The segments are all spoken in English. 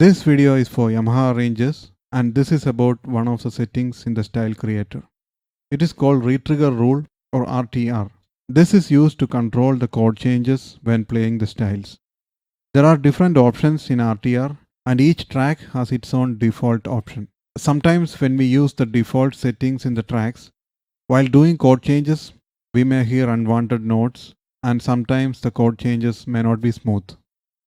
This video is for Yamaha ranges, and this is about one of the settings in the style creator. It is called Retrigger rule or Rtr. This is used to control the chord changes when playing the styles. There are different options in Rtr and each track has its own default option. Sometimes when we use the default settings in the tracks, while doing chord changes, we may hear unwanted notes and sometimes the chord changes may not be smooth.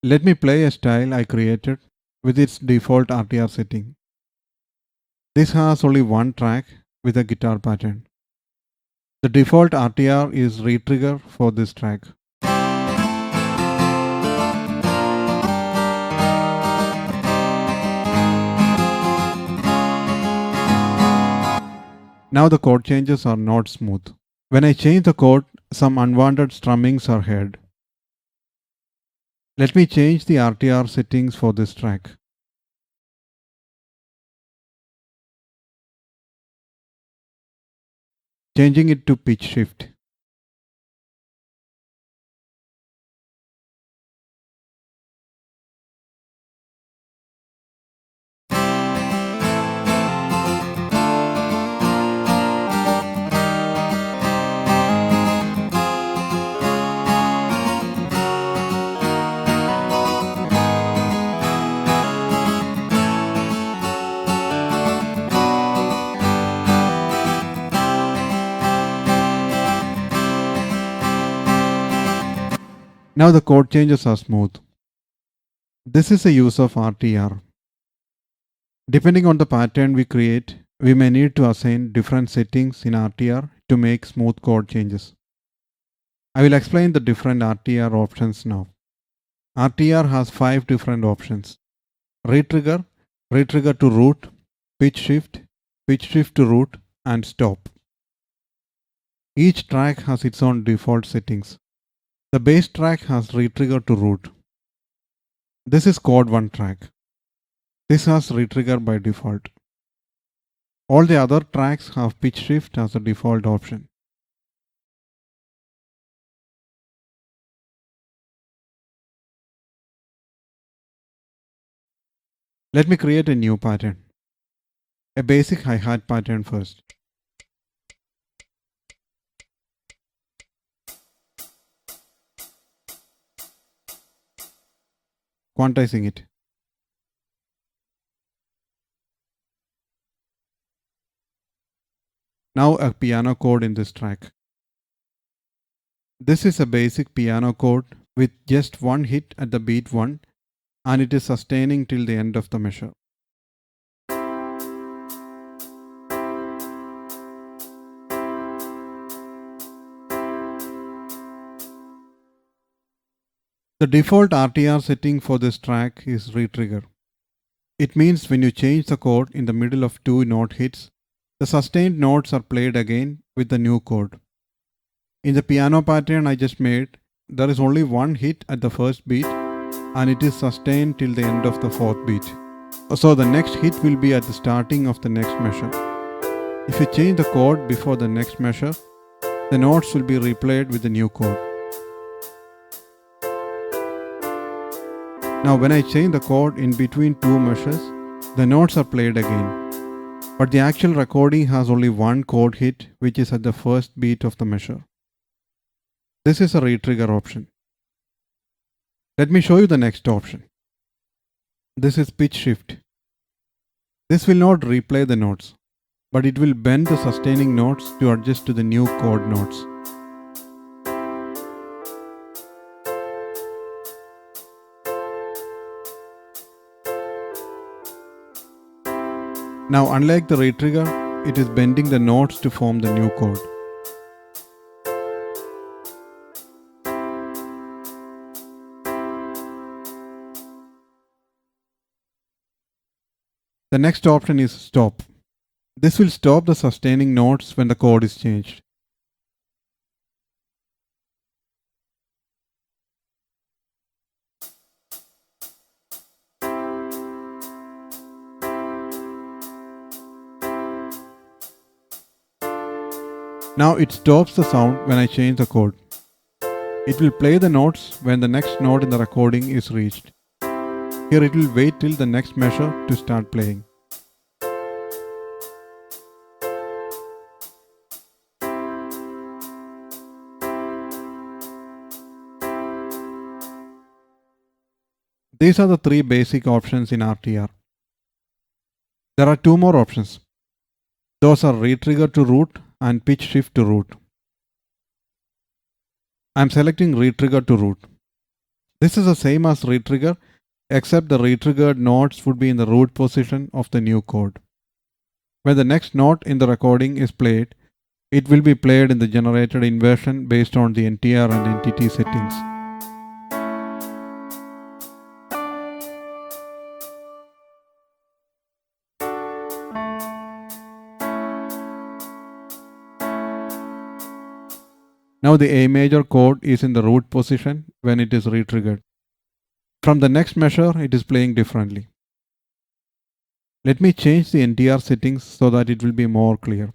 Let me play a style I created with its default Rtr setting. This has only one track with a guitar pattern. The default Rtr is Retrigger for this track. Now the chord changes are not smooth. When I change the chord, some unwanted strummings are heard. Let me change the Rtr settings for this track. Changing it to pitch shift. Now the chord changes are smooth. This is a use of Rtr. Depending on the pattern we create, we may need to assign different settings in Rtr to make smooth chord changes. I will explain the different Rtr options now. Rtr has 5 different options: Retrigger, Retrigger to root, pitch shift to root, and stop. Each track has its own default settings. The bass track has Retrigger to root. This is chord 1 track. This has Retrigger by default. All the other tracks have pitch shift as a default option. Let me create a new pattern. A basic hi-hat pattern first. Quantizing it. Now a piano chord in this track. This is a basic piano chord with just one hit at the beat 1 and it is sustaining till the end of the measure. The default Rtr setting for this track is Retrigger. It means when you change the chord in the middle of 2 note hits, the sustained notes are played again with the new chord. In the piano pattern I just made, there is only one hit at the first beat and it is sustained till the end of the 4th beat. So the next hit will be at the starting of the next measure. If you change the chord before the next measure, the notes will be replayed with the new chord. Now when I change the chord in between 2 measures, the notes are played again. But the actual recording has only one chord hit which is at the first beat of the measure. This is a retrigger option. Let me show you the next option. This is pitch shift. This will not replay the notes, but it will bend the sustaining notes to adjust to the new chord notes. Now unlike the retrigger, it is bending the notes to form the new chord. The next option is stop. This will stop the sustaining notes when the chord is changed. Now it stops the sound when I change the chord. It will play the notes when the next note in the recording is reached. Here it will wait till the next measure to start playing. These are the three basic options in Rtr. There are two more options. Those are retrigger to root and pitch shift to root. I am selecting retrigger to root. This is the same as retrigger, except the retriggered notes would be in the root position of the new chord. When the next note in the recording is played, it will be played in the generated inversion based on the NTR and entity settings. Now the A major chord is in the root position when it is retriggered. From the next measure, it is playing differently. Let me change the NTR settings so that it will be more clear.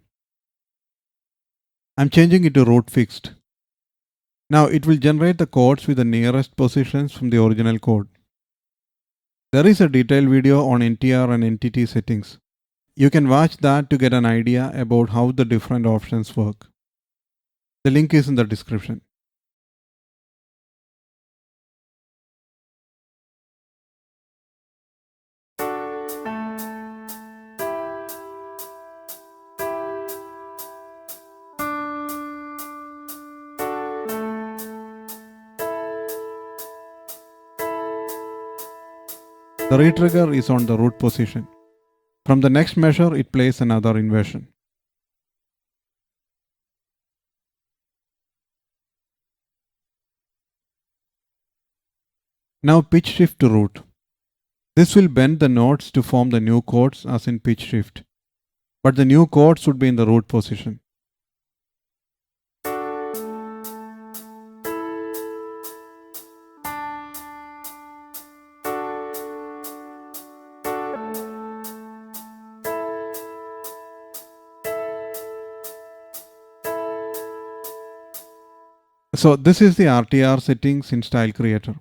I am changing it to root fixed. Now it will generate the chords with the nearest positions from the original chord. There is a detailed video on NTR and entity settings. You can watch that to get an idea about how the different options work. The link is in the description. The retrigger is on the root position. From the next measure, it plays another inversion. Now pitch shift to root. This will bend the notes to form the new chords as in pitch shift, but the new chords would be in the root position. So this is the Rtr settings in Style Creator.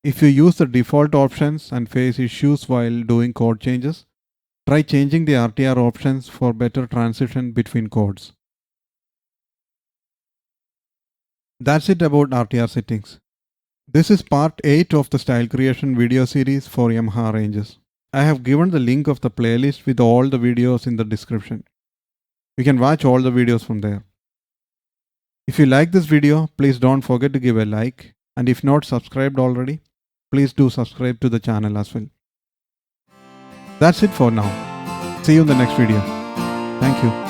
If you use the default options and face issues while doing chord changes, try changing the Rtr options for better transition between chords. That's it about Rtr settings. This is part 8 of the style creation video series for Yamaha ranges. I have given the link of the playlist with all the videos in the description. You can watch all the videos from there. If you like this video, please don't forget to give a like, and if not subscribed already, please do subscribe to the channel as well. That's it for now. See you in the next video. Thank you.